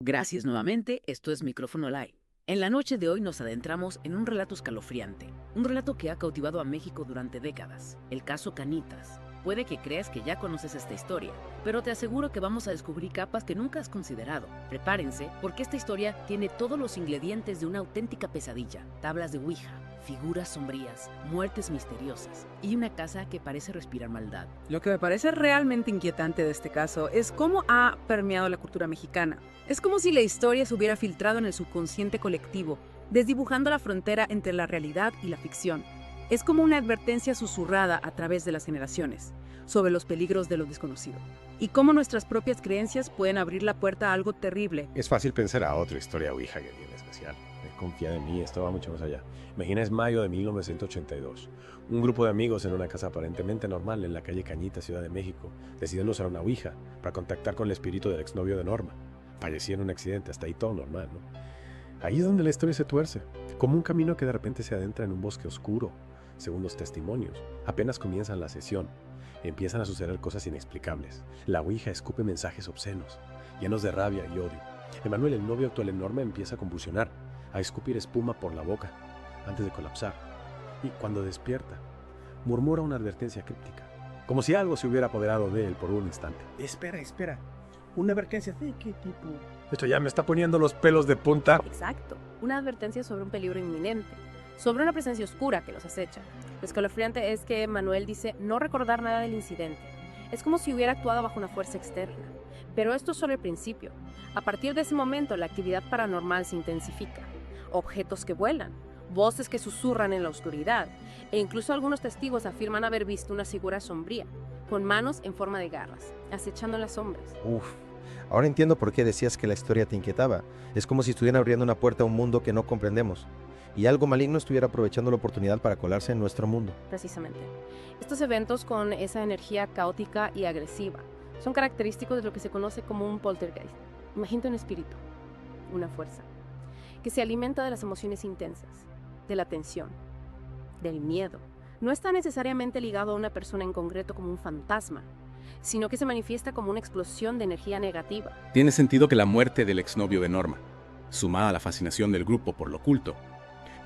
Gracias nuevamente, esto es Micrófono Live. En la noche de hoy nos adentramos en un relato escalofriante, un relato que ha cautivado a México durante décadas, el caso Cañitas. Puede que creas que ya conoces esta historia, pero te aseguro que vamos a descubrir capas que nunca has considerado. Prepárense, porque esta historia tiene todos los ingredientes de una auténtica pesadilla: tablas de Ouija, figuras sombrías, muertes misteriosas y una casa que parece respirar maldad. Lo que me parece realmente inquietante de este caso es cómo ha permeado la cultura mexicana. Es como si la historia se hubiera filtrado en el subconsciente colectivo, desdibujando la frontera entre la realidad y la ficción. Es como una advertencia susurrada a través de las generaciones sobre los peligros de lo desconocido y cómo nuestras propias creencias pueden abrir la puerta a algo terrible. Es fácil pensar a otra historia Ouija que viene especial. Confía en mí, esto va mucho más allá. Imagina, es mayo de 1982. Un grupo de amigos en una casa aparentemente normal en la calle Cañitas, Ciudad de México, deciden usar una Ouija para contactar con el espíritu del exnovio de Norma. Falleció en un accidente, hasta ahí todo normal, ¿no? Ahí es donde la historia se tuerce, como un camino que de repente se adentra en un bosque oscuro. Según los testimonios, apenas comienzan la sesión, empiezan a suceder cosas inexplicables. La Ouija escupe mensajes obscenos, llenos de rabia y odio. Emanuel, el novio actual de Norma, empieza a convulsionar, a escupir espuma por la boca antes de colapsar. Y cuando despierta, murmura una advertencia críptica, como si algo se hubiera apoderado de él por un instante. Espera. ¿Una advertencia de qué tipo? Esto ya me está poniendo los pelos de punta. Exacto, una advertencia sobre un peligro inminente, sobre una presencia oscura que los acecha. Lo escalofriante es que Manuel dice no recordar nada del incidente. Es como si hubiera actuado bajo una fuerza externa. Pero esto es solo el principio. A partir de ese momento, la actividad paranormal se intensifica. Objetos que vuelan, voces que susurran en la oscuridad, e incluso algunos testigos afirman haber visto una figura sombría, con manos en forma de garras, acechando a las sombras. Ahora entiendo por qué decías que la historia te inquietaba. Es como si estuvieran abriendo una puerta a un mundo que no comprendemos, y algo maligno estuviera aprovechando la oportunidad para colarse en nuestro mundo. Precisamente. Estos eventos con esa energía caótica y agresiva son característicos de lo que se conoce como un poltergeist. Imagínate un espíritu, una fuerza, que se alimenta de las emociones intensas, de la tensión, del miedo. No está necesariamente ligado a una persona en concreto como un fantasma, sino que se manifiesta como una explosión de energía negativa. Tiene sentido que la muerte del exnovio de Norma, sumada a la fascinación del grupo por lo oculto,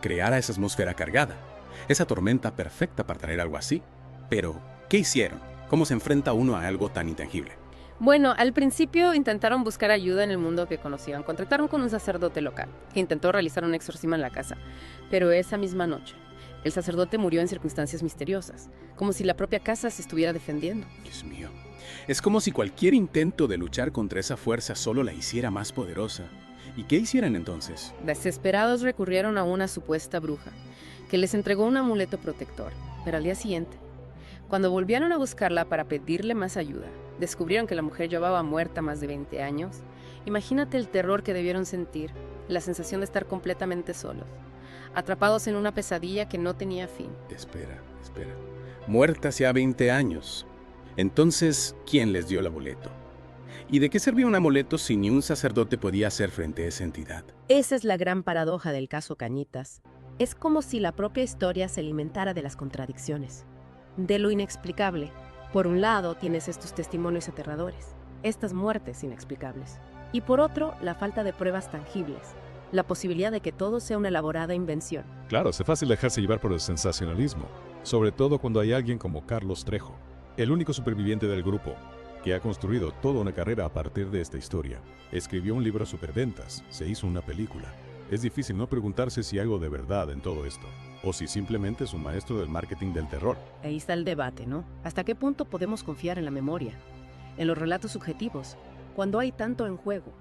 creara esa atmósfera cargada, esa tormenta perfecta para traer algo así. Pero, ¿qué hicieron? ¿Cómo se enfrenta uno a algo tan intangible? Bueno, al principio intentaron buscar ayuda en el mundo que conocían. Contactaron con un sacerdote local, que intentó realizar un exorcismo en la casa. Pero esa misma noche, el sacerdote murió en circunstancias misteriosas, como si la propia casa se estuviera defendiendo. Dios mío. Es como si cualquier intento de luchar contra esa fuerza solo la hiciera más poderosa. ¿Y qué hicieron entonces? Desesperados recurrieron a una supuesta bruja, que les entregó un amuleto protector. Pero al día siguiente, cuando volvieron a buscarla para pedirle más ayuda, descubrieron que la mujer llevaba muerta más de 20 años. Imagínate el terror que debieron sentir, la sensación de estar completamente solos, atrapados en una pesadilla que no tenía fin. Espera. Muerta hacía 20 años. Entonces, ¿quién les dio el amuleto? ¿Y de qué servía un amuleto si ni un sacerdote podía hacer frente a esa entidad? Esa es la gran paradoja del caso Cañitas. Es como si la propia historia se alimentara de las contradicciones, de lo inexplicable. Por un lado, tienes estos testimonios aterradores, estas muertes inexplicables. Y por otro, la falta de pruebas tangibles, la posibilidad de que todo sea una elaborada invención. Claro, es fácil dejarse llevar por el sensacionalismo, sobre todo cuando hay alguien como Carlos Trejo, el único superviviente del grupo, que ha construido toda una carrera a partir de esta historia. Escribió un libro a superventas, se hizo una película. Es difícil no preguntarse si hay algo de verdad en todo esto, o si simplemente es un maestro del marketing del terror. Ahí está el debate, ¿no? ¿Hasta qué punto podemos confiar en la memoria, en los relatos subjetivos, cuando hay tanto en juego?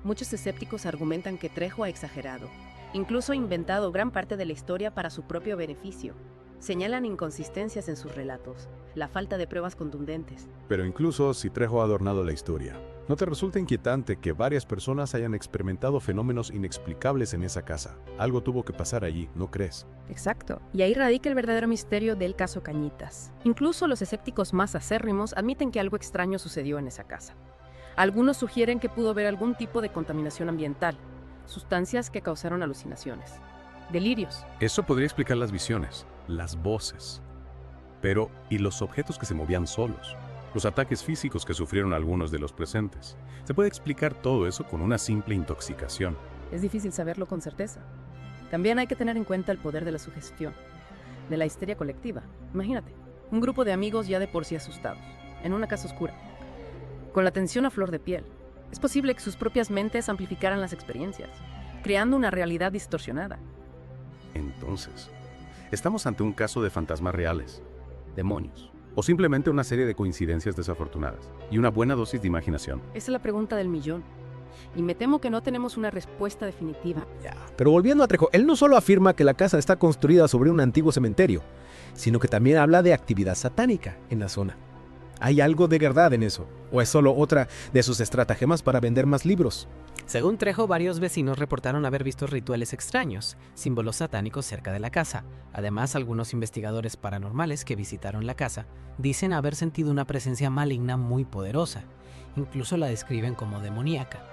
Muchos escépticos argumentan que Trejo ha exagerado, incluso ha inventado gran parte de la historia para su propio beneficio. Señalan inconsistencias en sus relatos, la falta de pruebas contundentes. Pero incluso si Trejo ha adornado la historia, ¿no te resulta inquietante que varias personas hayan experimentado fenómenos inexplicables en esa casa? Algo tuvo que pasar allí, ¿no crees? Exacto. Y ahí radica el verdadero misterio del caso Cañitas. Incluso los escépticos más acérrimos admiten que algo extraño sucedió en esa casa. Algunos sugieren que pudo haber algún tipo de contaminación ambiental, sustancias que causaron alucinaciones, delirios. Eso podría explicar las visiones, las voces. Pero, ¿y los objetos que se movían solos? los ataques físicos que sufrieron algunos de los presentes. Se puede explicar todo eso con una simple intoxicación. Es difícil saberlo con certeza. También hay que tener en cuenta el poder de la sugestión, de la histeria colectiva. Imagínate, un grupo de amigos ya de por sí asustados, en una casa oscura, con la tensión a flor de piel. Es posible que sus propias mentes amplificaran las experiencias, creando una realidad distorsionada. Entonces, estamos ante un caso de fantasmas reales, demonios, o simplemente una serie de coincidencias desafortunadas y una buena dosis de imaginación. Esa es la pregunta del millón. Y me temo que no tenemos una respuesta definitiva. Pero volviendo a Trejo, él no solo afirma que la casa está construida sobre un antiguo cementerio, sino que también habla de actividad satánica en la zona. ¿Hay algo de verdad en eso? ¿O es solo otra de sus estratagemas para vender más libros? Según Trejo, varios vecinos reportaron haber visto rituales extraños, símbolos satánicos cerca de la casa. Además, algunos investigadores paranormales que visitaron la casa dicen haber sentido una presencia maligna muy poderosa. Incluso la describen como demoníaca.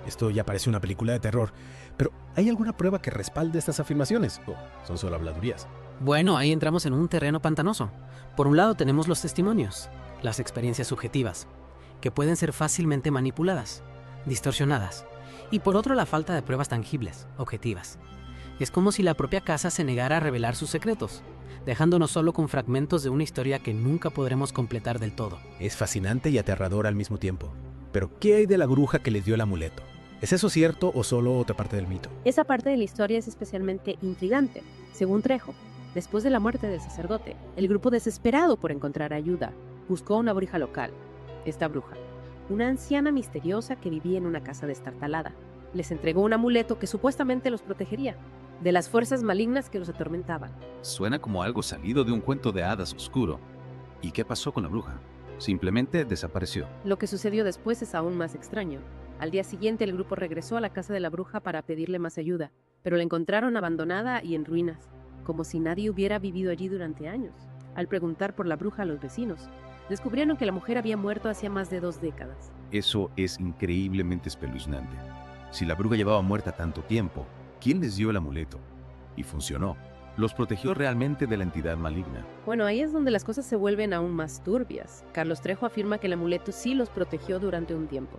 Esto ya parece una película de terror. Pero, ¿hay alguna prueba que respalde estas afirmaciones? ¿O son solo habladurías? Bueno, ahí entramos en un terreno pantanoso. Por un lado tenemos los testimonios, las experiencias subjetivas, que pueden ser fácilmente manipuladas, distorsionadas. Y por otro, la falta de pruebas tangibles, objetivas. Es como si la propia casa se negara a revelar sus secretos, dejándonos solo con fragmentos de una historia que nunca podremos completar del todo. Es fascinante y aterrador al mismo tiempo. Pero, ¿qué hay de la bruja que les dio el amuleto? ¿Es eso cierto o solo otra parte del mito? Esa parte de la historia es especialmente intrigante. Según Trejo, después de la muerte del sacerdote, el grupo, desesperado por encontrar ayuda, buscó a una bruja local. Esta bruja, una anciana misteriosa que vivía en una casa destartalada, les entregó un amuleto que supuestamente los protegería de las fuerzas malignas que los atormentaban. Suena como algo salido de un cuento de hadas oscuro. ¿Y qué pasó con la bruja? Simplemente desapareció. Lo que sucedió después es aún más extraño. Al día siguiente, el grupo regresó a la casa de la bruja para pedirle más ayuda, pero la encontraron abandonada y en ruinas, como si nadie hubiera vivido allí durante años. Al preguntar por la bruja a los vecinos, descubrieron que la mujer había muerto hacía más de 2 décadas. Eso es increíblemente espeluznante. Si la bruja llevaba muerta tanto tiempo, ¿quién les dio el amuleto? Y funcionó. Los protegió realmente de la entidad maligna. Bueno, ahí es donde las cosas se vuelven aún más turbias. Carlos Trejo afirma que el amuleto sí los protegió durante un tiempo,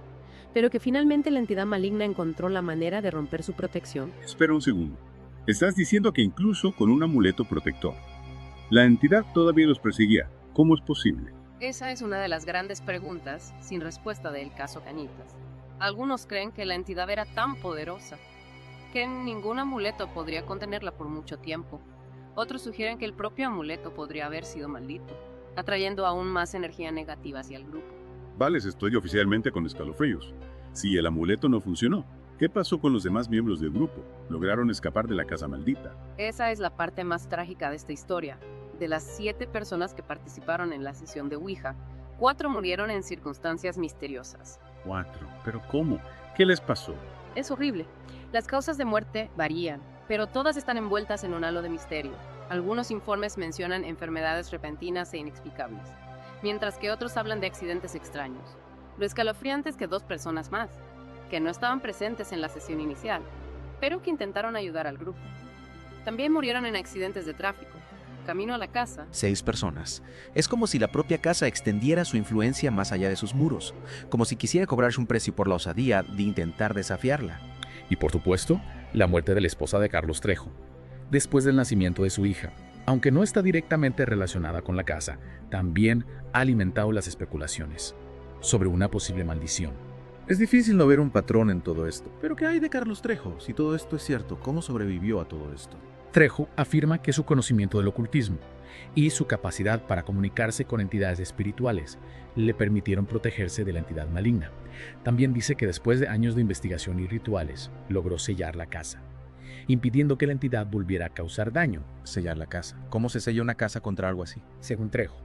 pero que finalmente la entidad maligna encontró la manera de romper su protección. Espera un segundo. Estás diciendo que incluso con un amuleto protector, la entidad todavía los perseguía. ¿Cómo es posible? Esa es una de las grandes preguntas sin respuesta del caso Cañitas. Algunos creen que la entidad era tan poderosa que ningún amuleto podría contenerla por mucho tiempo. Otros sugieren que el propio amuleto podría haber sido maldito, atrayendo aún más energía negativa hacia el grupo. Vales, estoy oficialmente con escalofríos. Si el amuleto no funcionó, ¿qué pasó con los demás miembros del grupo? ¿Lograron escapar de la casa maldita? Esa es la parte más trágica de esta historia. De las 7 personas que participaron en la sesión de Ouija, 4 murieron en circunstancias misteriosas. 4. ¿Pero cómo? ¿Qué les pasó? Es horrible. Las causas de muerte varían, pero todas están envueltas en un halo de misterio. Algunos informes mencionan enfermedades repentinas e inexplicables, mientras que otros hablan de accidentes extraños. Lo escalofriante es que 2 personas más, que no estaban presentes en la sesión inicial, pero que intentaron ayudar al grupo, también murieron en accidentes de tráfico, camino a la casa. 6 personas. Es como si la propia casa extendiera su influencia más allá de sus muros, como si quisiera cobrarse un precio por la osadía de intentar desafiarla. Y por supuesto, la muerte de la esposa de Carlos Trejo, después del nacimiento de su hija, aunque no está directamente relacionada con la casa, también ha alimentado las especulaciones sobre una posible maldición. Es difícil no ver un patrón en todo esto. Pero ¿qué hay de Carlos Trejo? Si todo esto es cierto, ¿cómo sobrevivió a todo esto? Trejo afirma que su conocimiento del ocultismo y su capacidad para comunicarse con entidades espirituales le permitieron protegerse de la entidad maligna. También dice que después de años de investigación y rituales, logró sellar la casa, impidiendo que la entidad volviera a causar daño. Sellar la casa. ¿Cómo se sella una casa contra algo así? Según Trejo,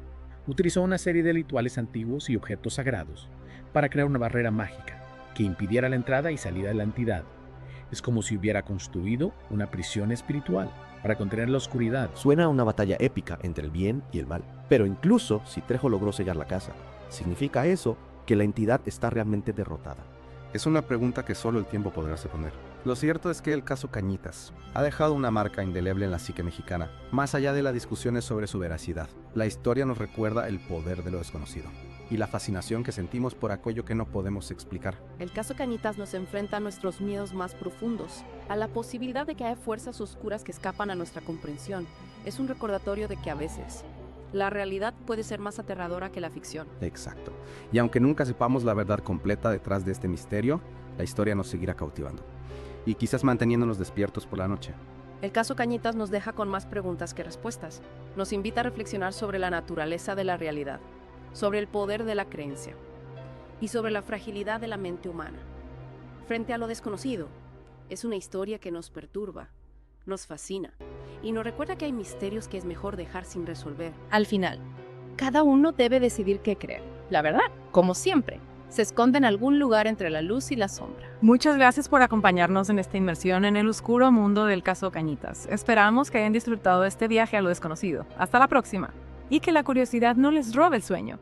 utilizó una serie de rituales antiguos y objetos sagrados para crear una barrera mágica que impidiera la entrada y salida de la entidad. Es como si hubiera construido una prisión espiritual para contener la oscuridad. Suena a una batalla épica entre el bien y el mal. Pero incluso si Trejo logró sellar la casa, ¿significa eso que la entidad está realmente derrotada? Es una pregunta que solo el tiempo podrá responder. Lo cierto es que el caso Cañitas ha dejado una marca indeleble en la psique mexicana. Más allá de las discusiones sobre su veracidad, la historia nos recuerda el poder de lo desconocido. y la fascinación que sentimos por aquello que no podemos explicar. El caso Cañitas nos enfrenta a nuestros miedos más profundos, a la posibilidad de que haya fuerzas oscuras que escapan a nuestra comprensión. Es un recordatorio de que a veces la realidad puede ser más aterradora que la ficción. Exacto. Y aunque nunca sepamos la verdad completa detrás de este misterio, la historia nos seguirá cautivando. Y quizás manteniéndonos despiertos por la noche. El caso Cañitas nos deja con más preguntas que respuestas. Nos invita a reflexionar sobre la naturaleza de la realidad, sobre el poder de la creencia y sobre la fragilidad de la mente humana. Frente a lo desconocido, es una historia que nos perturba, nos fascina y nos recuerda que hay misterios que es mejor dejar sin resolver. Al final, cada uno debe decidir qué creer. La verdad, como siempre, se esconde en algún lugar entre la luz y la sombra. Muchas gracias por acompañarnos en esta inmersión en el oscuro mundo del caso Cañitas. Esperamos que hayan disfrutado de este viaje a lo desconocido. Hasta la próxima. Y que la curiosidad no les robe el sueño.